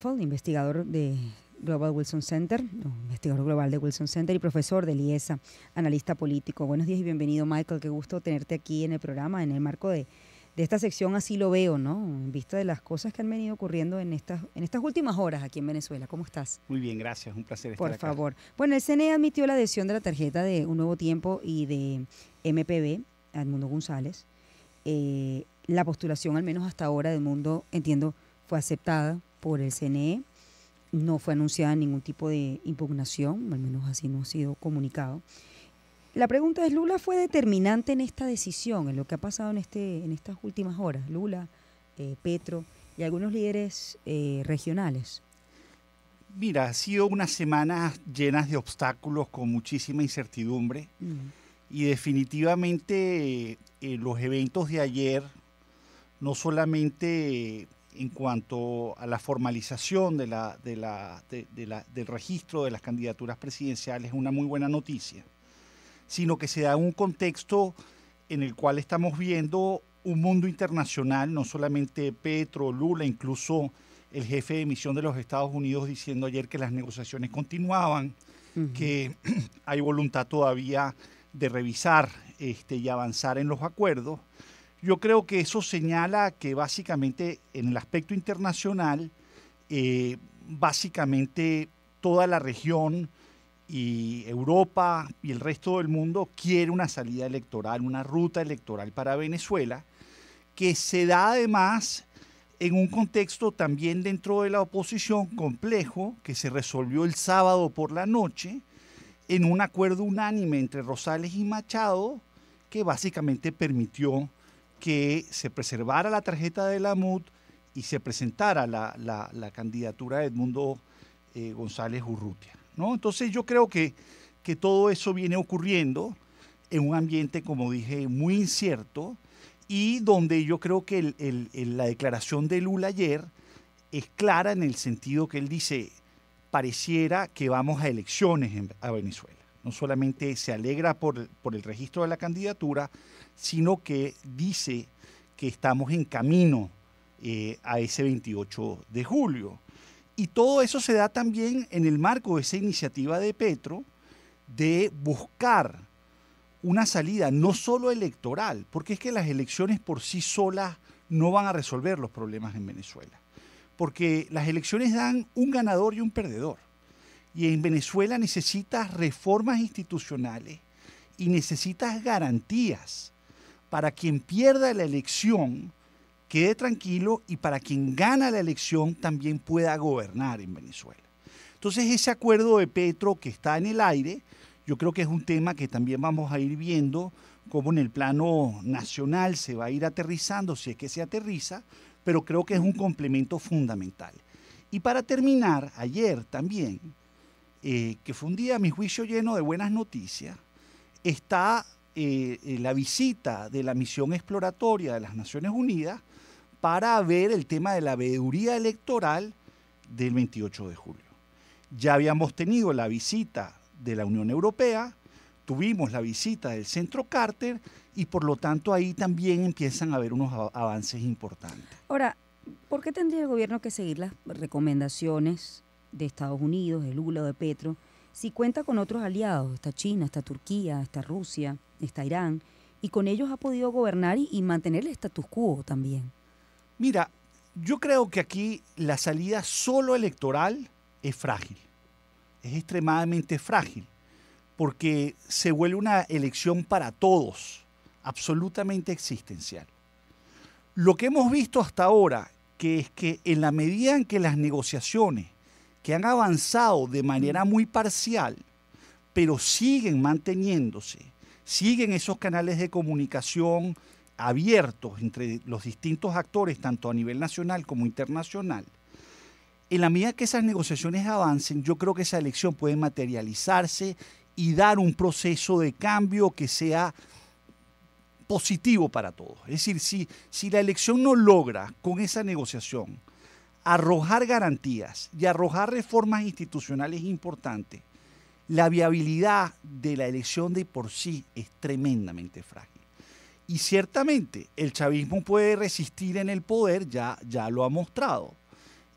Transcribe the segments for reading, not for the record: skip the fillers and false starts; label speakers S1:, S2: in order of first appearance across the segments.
S1: Investigador de Global Wilson Center, no, investigador global de Wilson Center y profesor del IESA, analista político. Buenos días y bienvenido, Michael. Qué gusto tenerte aquí en el programa, en el marco de esta sección. Así lo veo, ¿no? En vista de las cosas que han venido ocurriendo en estas últimas horas aquí en Venezuela. ¿Cómo estás?
S2: Muy bien, gracias. Un placer estar
S1: Por
S2: acá.
S1: favor. Bueno, el CNE admitió la adhesión de la tarjeta de Un Nuevo Tiempo y de MPB, Edmundo González. La postulación, al menos hasta ahora, de Edmundo, entiendo, fue aceptada por el CNE. No fue anunciada ningún tipo de impugnación, al menos así no ha sido comunicado. La pregunta es, ¿Lula fue determinante en esta decisión, en lo que ha pasado en estas últimas horas? Lula, Petro y algunos líderes regionales.
S2: Mira, ha sido unas semanas llenas de obstáculos, con muchísima incertidumbre. Y definitivamente los eventos de ayer, no solamente en cuanto a la formalización del registro de las candidaturas presidenciales, es una muy buena noticia, sino que se da un contexto en el cual estamos viendo un mundo internacional, no solamente Petro, Lula, incluso el jefe de misión de los Estados Unidos diciendo ayer que las negociaciones continuaban, que hay voluntad todavía de revisar y avanzar en los acuerdos. Yo creo que eso señala que básicamente en el aspecto internacional, básicamente toda la región y Europa y el resto del mundo quiere una salida electoral, una ruta electoral para Venezuela, que se da además en un contexto también dentro de la oposición complejo, que se resolvió el sábado por la noche en un acuerdo unánime entre Rosales y Machado, que básicamente permitió que se preservara la tarjeta de la MUD y se presentara la candidatura de Edmundo González Urrutia, ¿no? Entonces yo creo que todo eso viene ocurriendo en un ambiente, como dije, muy incierto, y donde yo creo que la declaración de Lula ayer es clara en el sentido que él dice, pareciera que vamos a elecciones a Venezuela. No solamente se alegra por el registro de la candidatura, sino que dice que estamos en camino a ese 28 de julio. Y todo eso se da también en el marco de esa iniciativa de Petro de buscar una salida no solo electoral, porque es que las elecciones por sí solas no van a resolver los problemas en Venezuela, porque las elecciones dan un ganador y un perdedor. Y en Venezuela necesitas reformas institucionales y necesitas garantías para quien pierda la elección quede tranquilo y para quien gana la elección también pueda gobernar en Venezuela. Entonces ese acuerdo de Petro que está en el aire, yo creo que es un tema que también vamos a ir viendo cómo en el plano nacional se va a ir aterrizando, si es que se aterriza, pero creo que es un complemento fundamental. Y para terminar, ayer también, que fue un día a mi juicio lleno de buenas noticias, está la visita de la misión exploratoria de las Naciones Unidas para ver el tema de la veeduría electoral del 28 de julio. Ya habíamos tenido la visita de la Unión Europea, tuvimos la visita del Centro Carter y por lo tanto ahí también empiezan a haber unos avances importantes.
S1: Ahora, ¿por qué tendría el gobierno que seguir las recomendaciones de Estados Unidos, de Lula o de Petro, si cuenta con otros aliados? Está China, está Turquía, está Rusia, está Irán, y con ellos ha podido gobernar y mantener el status quo también.
S2: Mira, yo creo que aquí la salida solo electoral es frágil, es extremadamente frágil, porque se vuelve una elección para todos, absolutamente existencial. Lo que hemos visto hasta ahora, que es que en la medida en que las negociaciones que han avanzado de manera muy parcial, pero siguen manteniéndose, siguen esos canales de comunicación abiertos entre los distintos actores, tanto a nivel nacional como internacional, en la medida que esas negociaciones avancen, yo creo que esa elección puede materializarse y dar un proceso de cambio que sea positivo para todos. Es decir, si la elección no logra con esa negociación arrojar garantías y arrojar reformas institucionales importantes, la viabilidad de la elección de por sí es tremendamente frágil. Y ciertamente el chavismo puede resistir en el poder, ya lo ha mostrado.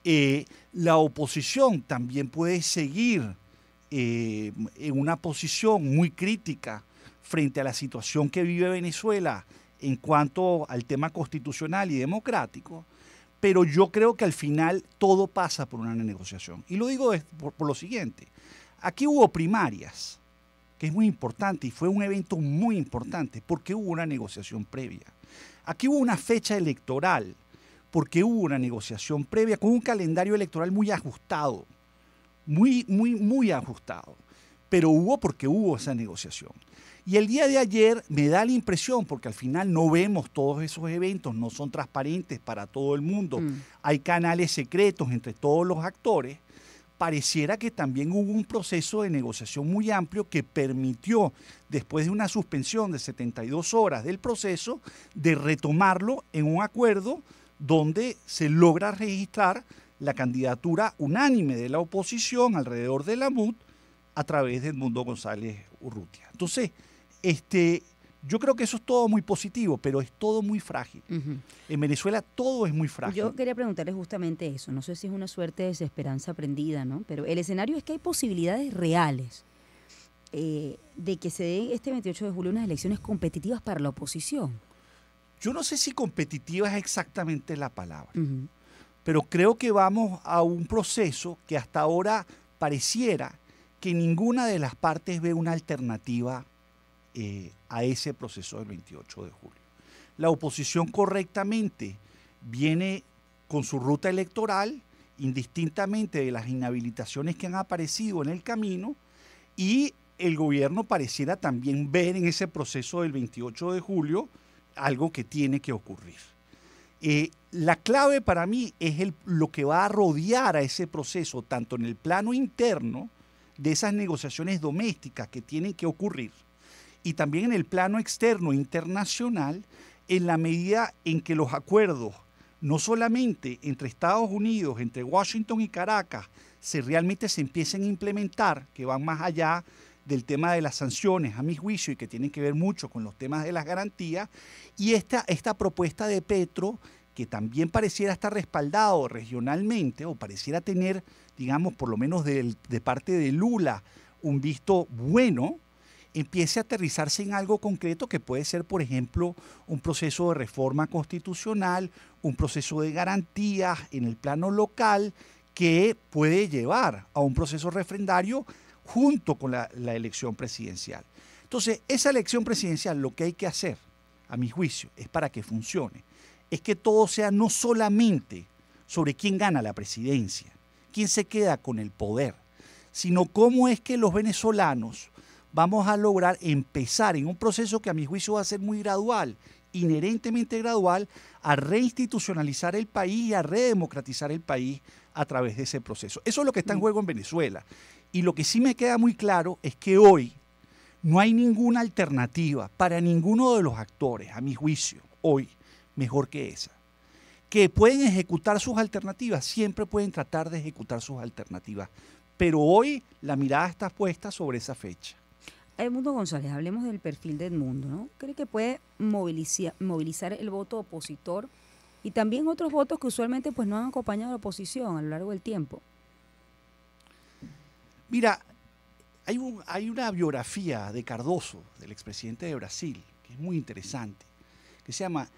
S2: La oposición también puede seguir en una posición muy crítica frente a la situación que vive Venezuela en cuanto al tema constitucional y democrático, pero yo creo que al final todo pasa por una negociación. Y lo digo por lo siguiente, aquí hubo primarias, que es muy importante y fue un evento muy importante porque hubo una negociación previa. Aquí hubo una fecha electoral porque hubo una negociación previa con un calendario electoral muy ajustado, muy ajustado, pero hubo porque hubo esa negociación. Y el día de ayer me da la impresión, porque al final no vemos todos esos eventos, no son transparentes para todo el mundo, hay canales secretos entre todos los actores, pareciera que también hubo un proceso de negociación muy amplio que permitió, después de una suspensión de 72 horas del proceso, de retomarlo en un acuerdo donde se logra registrar la candidatura unánime de la oposición alrededor de la MUD a través de Edmundo González Urrutia. Entonces, yo creo que eso es todo muy positivo, pero es todo muy frágil. En Venezuela todo es muy frágil.
S1: Yo quería preguntarle justamente eso. No sé si es una suerte de desesperanza aprendida, ¿no? Pero el escenario es que hay posibilidades reales de que se den este 28 de julio unas elecciones competitivas para la oposición.
S2: Yo no sé si competitiva es exactamente la palabra, pero creo que vamos a un proceso que hasta ahora pareciera que ninguna de las partes ve una alternativa a ese proceso del 28 de julio. La oposición correctamente viene con su ruta electoral, indistintamente de las inhabilitaciones que han aparecido en el camino, y el gobierno pareciera también ver en ese proceso del 28 de julio algo que tiene que ocurrir. La clave para mí es lo que va a rodear a ese proceso, tanto en el plano interno de esas negociaciones domésticas que tienen que ocurrir, y también en el plano externo internacional, en la medida en que los acuerdos, no solamente entre Estados Unidos, entre Washington y Caracas, realmente se empiecen a implementar, que van más allá del tema de las sanciones, a mi juicio, y que tienen que ver mucho con los temas de las garantías, y esta propuesta de Petro, que también pareciera estar respaldado regionalmente, o pareciera tener, digamos, por lo menos de parte de Lula, un visto bueno, empiece a aterrizarse en algo concreto que puede ser, por ejemplo, un proceso de reforma constitucional, un proceso de garantías en el plano local que puede llevar a un proceso referendario junto con la elección presidencial. Entonces, esa elección presidencial, lo que hay que hacer, a mi juicio, es para que funcione, es que todo sea no solamente sobre quién gana la presidencia, quién se queda con el poder, sino cómo es que los venezolanos vamos a lograr empezar en un proceso que a mi juicio va a ser muy gradual, inherentemente gradual, a reinstitucionalizar el país y a redemocratizar el país a través de ese proceso. Eso es lo que está en juego en Venezuela. Y lo que sí me queda muy claro es que hoy no hay ninguna alternativa para ninguno de los actores, a mi juicio, hoy, mejor que esa. Que pueden ejecutar sus alternativas, siempre pueden tratar de ejecutar sus alternativas, pero hoy la mirada está puesta sobre esa fecha.
S1: Edmundo González, hablemos del perfil de Edmundo, ¿no? ¿Cree que puede movilizar el voto opositor y también otros votos que usualmente pues no han acompañado a la oposición a lo largo del tiempo?
S2: Mira, hay una biografía de Cardoso, del expresidente de Brasil, que es muy interesante, que se llama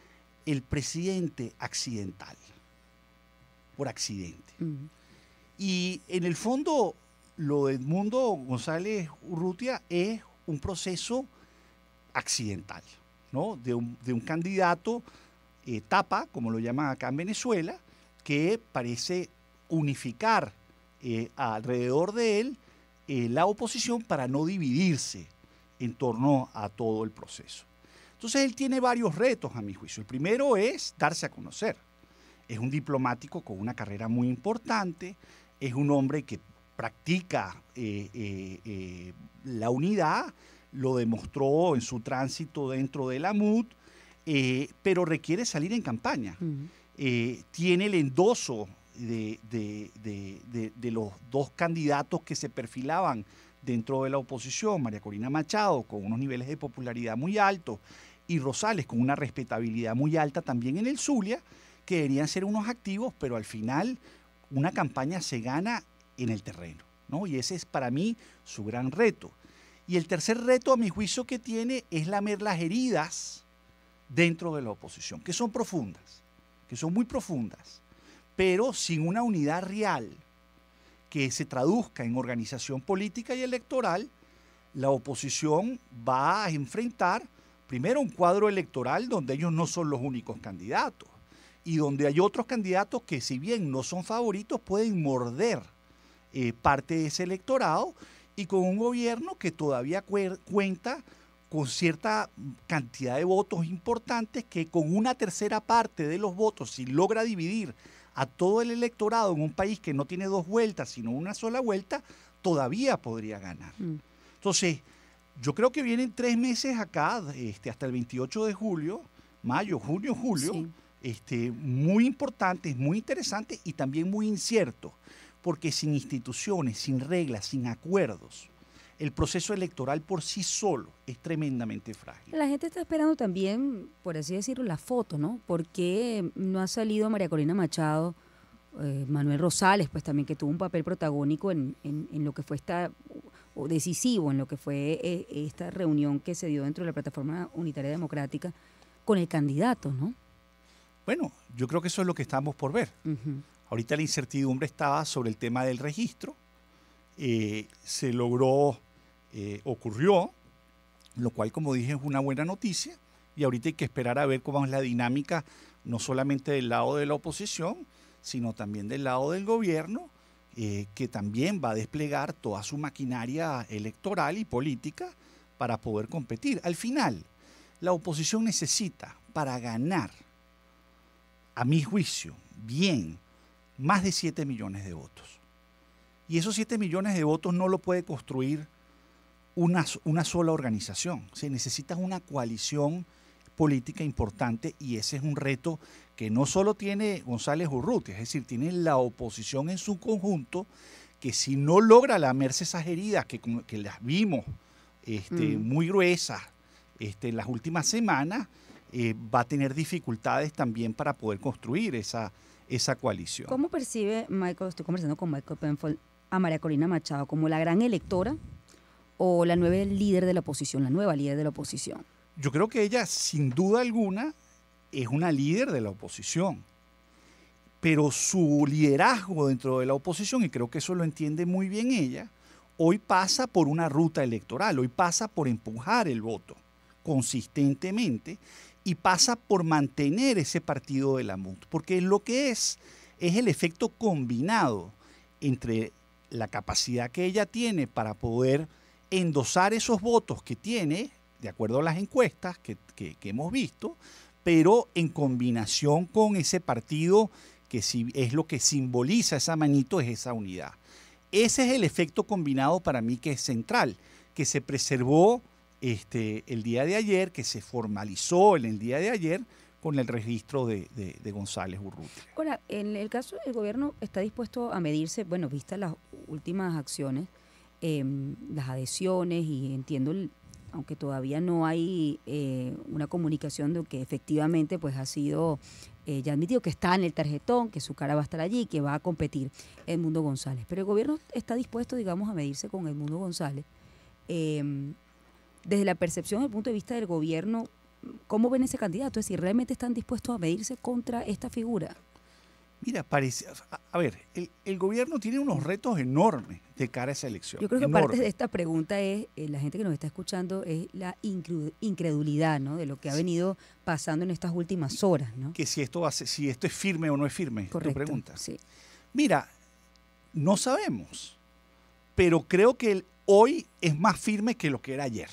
S2: El presidente accidental, por accidente. Y en el fondo, lo de Edmundo González Urrutia es un proceso accidental, ¿no? De un candidato tapa, como lo llaman acá en Venezuela, que parece unificar alrededor de él la oposición para no dividirse en torno a todo el proceso. Entonces él tiene varios retos, a mi juicio. El primero es darse a conocer. Es un diplomático con una carrera muy importante, es un hombre que practica la unidad, lo demostró en su tránsito dentro de la MUD, pero requiere salir en campaña. Tiene el endoso de los dos candidatos que se perfilaban dentro de la oposición, María Corina Machado con unos niveles de popularidad muy altos y Rosales con una respetabilidad muy alta también en el Zulia, que deberían ser unos activos, pero al final una campaña se gana en el terreno, ¿no? Y ese es para mí su gran reto. Y el tercer reto, a mi juicio, que tiene es lamer las heridas dentro de la oposición, que son profundas, que son muy profundas, pero sin una unidad real que se traduzca en organización política y electoral, la oposición va a enfrentar primero un cuadro electoral donde ellos no son los únicos candidatos y donde hay otros candidatos que, si bien no son favoritos, pueden morder parte de ese electorado, y con un gobierno que todavía cuenta con cierta cantidad de votos importantes que, con una tercera parte de los votos, si logra dividir a todo el electorado en un país que no tiene dos vueltas, sino una sola vuelta, todavía podría ganar. Entonces, yo creo que vienen 3 meses acá, hasta el 28 de julio, mayo, junio, julio, sí, muy importantes, muy interesantes y también muy inciertos, porque sin instituciones, sin reglas, sin acuerdos, el proceso electoral por sí solo es tremendamente frágil.
S1: La gente está esperando también, por así decirlo, la foto, ¿no? Porque no ha salido María Corina Machado, Manuel Rosales, pues también, que tuvo un papel protagónico en lo que fue o decisivo en lo que fue esta reunión que se dio dentro de la Plataforma Unitaria Democrática con el candidato, ¿no?
S2: Bueno, yo creo que eso es lo que estamos por ver. Ahorita la incertidumbre estaba sobre el tema del registro. Se logró, ocurrió, lo cual, como dije, es una buena noticia, y ahorita hay que esperar a ver cómo es la dinámica, no solamente del lado de la oposición, sino también del lado del gobierno, que también va a desplegar toda su maquinaria electoral y política para poder competir. Al final, la oposición necesita, para ganar, a mi juicio, bien, más de 7 millones de votos. Y esos 7 millones de votos no lo puede construir una sola organización. Se necesita una coalición política importante, y ese es un reto que no solo tiene González Urrutia, es decir, tiene la oposición en su conjunto, que si no logra lamerse esas heridas que las vimos muy gruesas en las últimas semanas, va a tener dificultades también para poder construir esa coalición.
S1: ¿Cómo percibe Michael, estoy conversando con Michael Penfold, a María Corina Machado, como la gran electora o la nueva líder de la oposición,
S2: Yo creo que ella, sin duda alguna, es una líder de la oposición, pero su liderazgo dentro de la oposición, y creo que eso lo entiende muy bien ella, hoy pasa por una ruta electoral, hoy pasa por empujar el voto consistentemente y pasa por mantener ese partido de la MUD, porque lo que es el efecto combinado entre la capacidad que ella tiene para poder endosar esos votos que tiene, de acuerdo a las encuestas que hemos visto, pero en combinación con ese partido que es lo que simboliza esa manito, es esa unidad. Ese es el efecto combinado para mí que es central, que se preservó el día de ayer, que se formalizó en el día de ayer con el registro de González Urrutia.
S1: Ahora, en el caso del gobierno, ¿está dispuesto a medirse, bueno, vistas las últimas acciones, las adhesiones, y entiendo, aunque todavía no hay una comunicación de que efectivamente pues ha sido ya admitido que está en el tarjetón, que su cara va a estar allí, que va a competir Edmundo González, pero el gobierno está dispuesto, digamos, a medirse con Edmundo González? Desde la percepción, desde el punto de vista del gobierno, ¿cómo ven ese candidato? Es decir, ¿realmente están dispuestos a medirse contra esta figura?
S2: Mira, parece, a ver, el gobierno tiene unos retos enormes de cara a esa elección.
S1: Yo creo que parte de esta pregunta es, la gente que nos está escuchando, es la incredulidad, ¿no?, de lo que ha venido pasando en estas últimas horas, ¿no?
S2: Que si esto es firme o no es firme,
S1: correcto,
S2: tu pregunta.
S1: Sí.
S2: Mira, no sabemos, pero creo que hoy es más firme que lo que era ayer,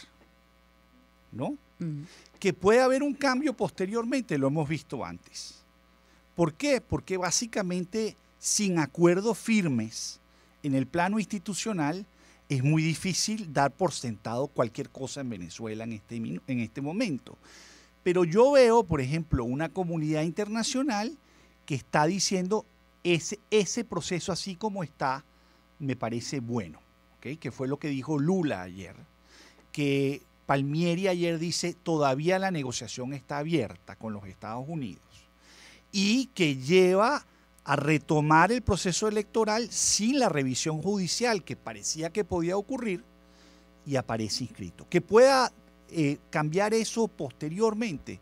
S2: ¿no? Que puede haber un cambio posteriormente, lo hemos visto antes. ¿Por qué? Porque básicamente, sin acuerdos firmes en el plano institucional, es muy difícil dar por sentado cualquier cosa en Venezuela en este momento. Pero yo veo, por ejemplo, una comunidad internacional que está diciendo ese proceso así como está, me parece bueno, ¿okay? Que fue lo que dijo Lula ayer, que Palmieri ayer dice todavía la negociación está abierta con los Estados Unidos, y que lleva a retomar el proceso electoral sin la revisión judicial que parecía que podía ocurrir y aparece inscrito. Que pueda cambiar eso posteriormente,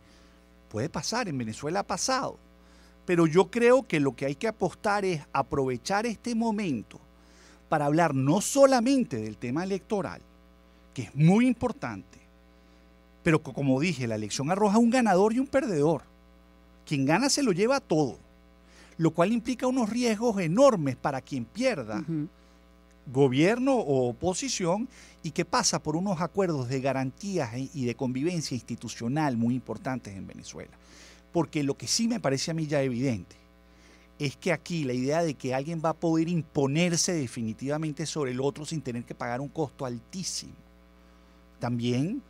S2: puede pasar, en Venezuela ha pasado, pero yo creo que lo que hay que apostar es aprovechar este momento para hablar no solamente del tema electoral, que es muy importante, pero como dije, la elección arroja un ganador y un perdedor. Quien gana se lo lleva todo, lo cual implica unos riesgos enormes para quien pierda, gobierno o oposición, y que pasa por unos acuerdos de garantías y de convivencia institucional muy importantes en Venezuela. Porque lo que sí me parece a mí ya evidente es que aquí la idea de que alguien va a poder imponerse definitivamente sobre el otro sin tener que pagar un costo altísimo, también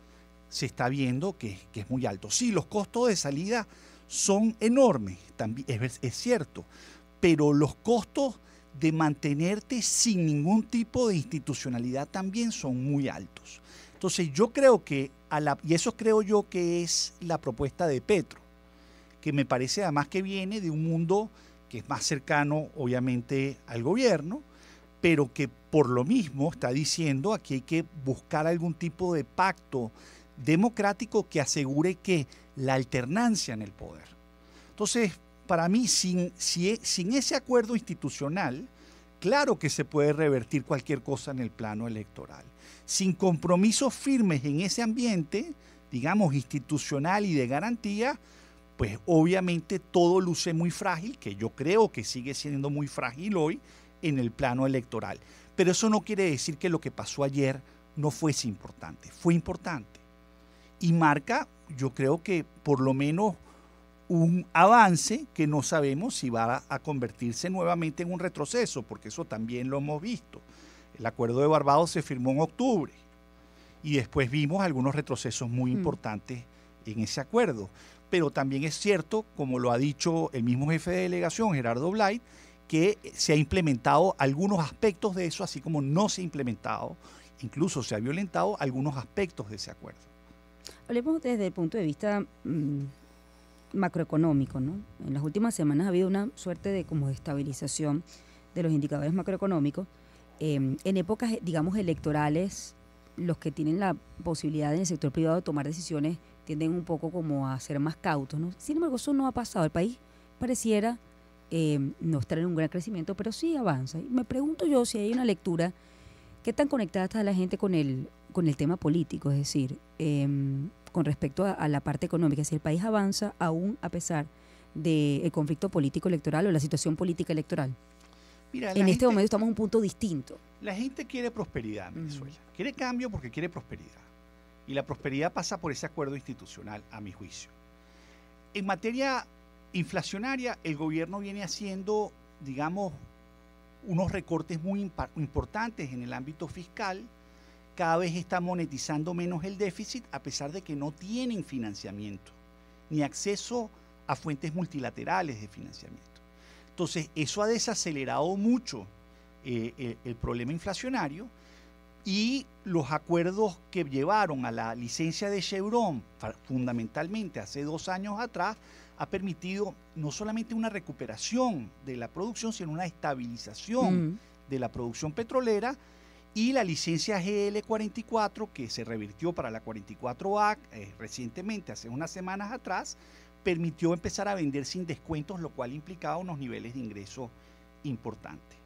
S2: se está viendo que es muy alto. Sí, los costos de salida son enormes, también es cierto, pero los costos de mantenerte sin ningún tipo de institucionalidad también son muy altos. Entonces yo creo que, y eso creo yo que es la propuesta de Petro, que me parece además que viene de un mundo que es más cercano obviamente al gobierno, pero que por lo mismo está diciendo aquí hay que buscar algún tipo de pacto democrático que asegure que la alternancia en el poder. Entonces, para mí, sin ese acuerdo institucional, claro que se puede revertir cualquier cosa en el plano electoral. Sin compromisos firmes en ese ambiente, digamos, institucional y de garantía, pues obviamente todo luce muy frágil, que yo creo que sigue siendo muy frágil hoy en el plano electoral. Pero eso no quiere decir que lo que pasó ayer no fuese importante. Fue importante. Y marca, yo creo que por lo menos un avance que no sabemos si va a convertirse nuevamente en un retroceso, porque eso también lo hemos visto. El acuerdo de Barbados se firmó en octubre y después vimos algunos retrocesos muy importantes en ese acuerdo. Pero también es cierto, como lo ha dicho el mismo jefe de delegación, Gerardo Blay, que se ha implementado algunos aspectos de eso, así como no se ha implementado, incluso se ha violentado algunos aspectos de ese acuerdo.
S1: Hablemos desde el punto de vista macroeconómico, ¿no? En las últimas semanas ha habido una suerte de como de estabilización de los indicadores macroeconómicos. En épocas, digamos, electorales, los que tienen la posibilidad en el sector privado de tomar decisiones tienden un poco como a ser más cautos, ¿no? Sin embargo, eso no ha pasado. El país pareciera no estar en un gran crecimiento, pero sí avanza. Y me pregunto yo si hay una lectura, ¿qué tan conectada está la gente con el tema político? Es decir, con respecto a la parte económica, si el país avanza aún a pesar del conflicto político electoral o la situación política electoral.
S2: Mira,
S1: en este momento estamos en un punto distinto.
S2: La gente quiere prosperidad en Venezuela. Quiere cambio porque quiere prosperidad. Y la prosperidad pasa por ese acuerdo institucional, a mi juicio. En materia inflacionaria, el gobierno viene haciendo, digamos, unos recortes muy importantes en el ámbito fiscal. Cada vez está monetizando menos el déficit, a pesar de que no tienen financiamiento, ni acceso a fuentes multilaterales de financiamiento. Entonces, eso ha desacelerado mucho el problema inflacionario, y los acuerdos que llevaron a la licencia de Chevron, fundamentalmente hace 2 años atrás, ha permitido no solamente una recuperación de la producción, sino una estabilización de la producción petrolera, y la licencia GL44, que se revirtió para la 44A recientemente, hace unas semanas atrás, permitió empezar a vender sin descuentos, lo cual implicaba unos niveles de ingreso importantes.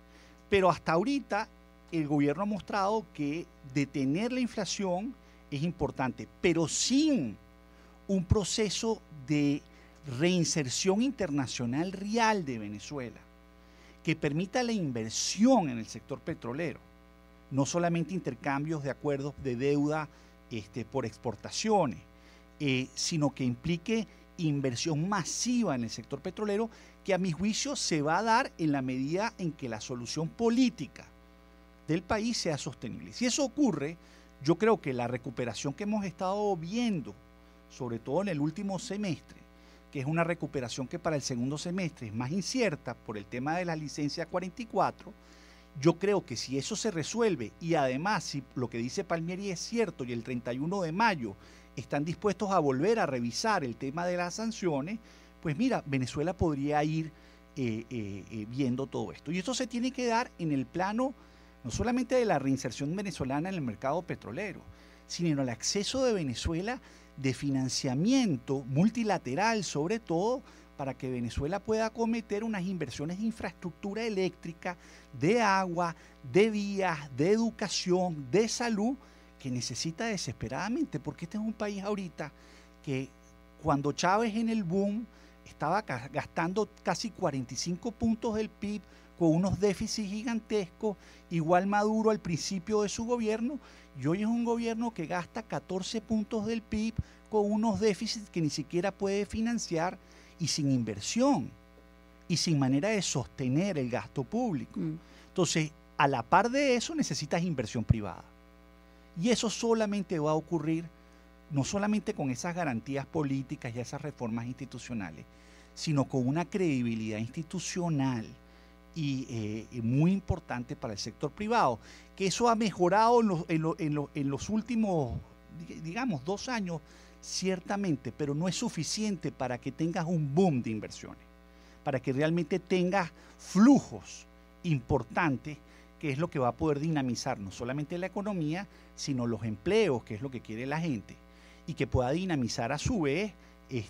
S2: Pero hasta ahorita el gobierno ha mostrado que detener la inflación es importante, pero sin un proceso de reinserción internacional real de Venezuela, que permita la inversión en el sector petrolero, no solamente intercambios de acuerdos de deuda por exportaciones, sino que implique inversión masiva en el sector petrolero, que a mi juicio se va a dar en la medida en que la solución política del país sea sostenible. Si eso ocurre, yo creo que la recuperación que hemos estado viendo, sobre todo en el último semestre, que es una recuperación que para el segundo semestre es más incierta por el tema de la licencia 44, yo creo que si eso se resuelve, y además si lo que dice Palmieri es cierto y el 31 de mayo están dispuestos a volver a revisar el tema de las sanciones, pues mira, Venezuela podría ir viendo todo esto. Y esto se tiene que dar en el plano no solamente de la reinserción venezolana en el mercado petrolero, sino en el acceso de Venezuela de financiamiento multilateral, sobre todo para que Venezuela pueda acometer unas inversiones de infraestructura eléctrica, de agua, de vías, de educación, de salud, que necesita desesperadamente, porque este es un país ahorita que cuando Chávez en el boom estaba gastando casi 45 puntos del PIB con unos déficits gigantescos, igual Maduro al principio de su gobierno, y hoy es un gobierno que gasta 14 puntos del PIB con unos déficits que ni siquiera puede financiar y sin inversión y sin manera de sostener el gasto público. Entonces, a la par de eso necesitas inversión privada. Y eso solamente va a ocurrir no solamente con esas garantías políticas y esas reformas institucionales, sino con una credibilidad institucional y muy importante para el sector privado, que eso ha mejorado en los últimos, digamos, 2 años, ciertamente, pero no es suficiente para que tengas un boom de inversiones, para que realmente tengas flujos importantes, que es lo que va a poder dinamizar no solamente la economía, sino los empleos, que es lo que quiere la gente, y que pueda dinamizar a su vez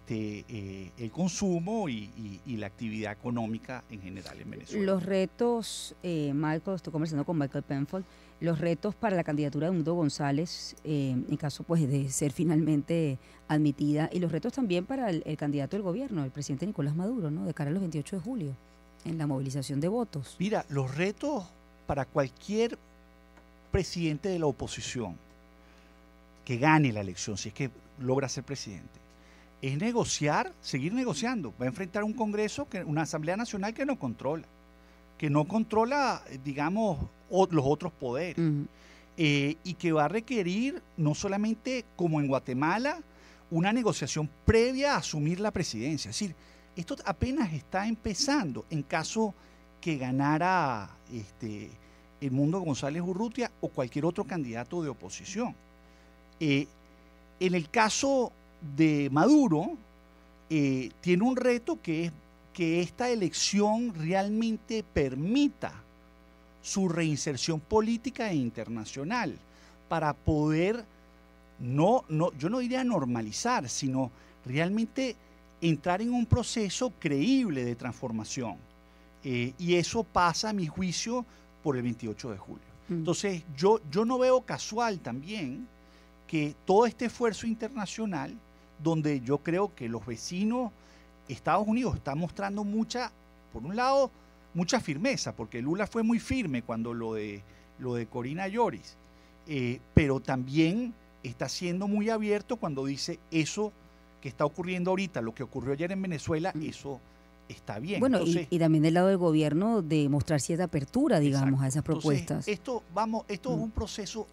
S2: el consumo y la actividad económica en general en Venezuela.
S1: Los retos, Michael, estoy conversando con Michael Penfold, los retos para la candidatura de Edmundo González, en caso pues de ser finalmente admitida, y los retos también para el candidato del gobierno, el presidente Nicolás Maduro, ¿no?, de cara a los 28 de julio, en la movilización de votos.
S2: Mira, los retos para cualquier presidente de la oposición que gane la elección, si es que logra ser presidente, es negociar, seguir negociando. Va a enfrentar un Congreso, una Asamblea Nacional que no controla, digamos, los otros poderes, y que va a requerir, no solamente como en Guatemala, una negociación previa a asumir la presidencia. Es decir, esto apenas está empezando en caso que ganara Edmundo González Urrutia o cualquier otro candidato de oposición. En el caso de Maduro, tiene un reto que es que esta elección realmente permita su reinserción política e internacional para poder, yo no diría normalizar, sino realmente entrar en un proceso creíble de transformación. Y eso pasa, a mi juicio, por el 28 de julio. Entonces, yo no veo casual también que todo este esfuerzo internacional, donde yo creo que los vecinos, Estados Unidos está mostrando por un lado, mucha firmeza, porque Lula fue muy firme cuando lo de Corina Lloris, pero también está siendo muy abierto cuando dice eso que está ocurriendo ahorita, lo que ocurrió ayer en Venezuela, eso está bien.
S1: Bueno,
S2: entonces,
S1: y también del lado del gobierno de mostrar cierta apertura, digamos,
S2: exacto,
S1: a esas propuestas.
S2: Entonces, esto es un proceso,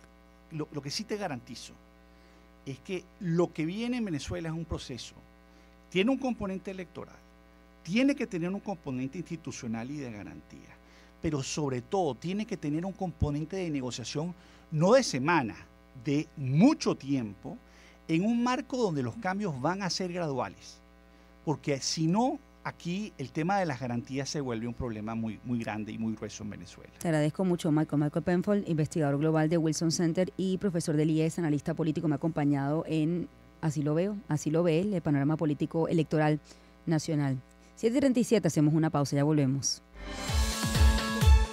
S2: lo que sí te garantizo es que lo que viene en Venezuela es un proceso, tiene un componente electoral, tiene que tener un componente institucional y de garantía, pero sobre todo tiene que tener un componente de negociación, no de semana, de mucho tiempo, en un marco donde los cambios van a ser graduales, porque si no, aquí el tema de las garantías se vuelve un problema muy, muy grande y muy grueso en Venezuela.
S1: Te agradezco mucho, Michael. Michael Penfold, investigador global de Wilson Center y profesor del IES, analista político, me ha acompañado en Así lo veo, así lo ve, el panorama político electoral nacional. 7:37, hacemos una pausa, ya volvemos.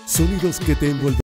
S3: Sonidos que te envuelven.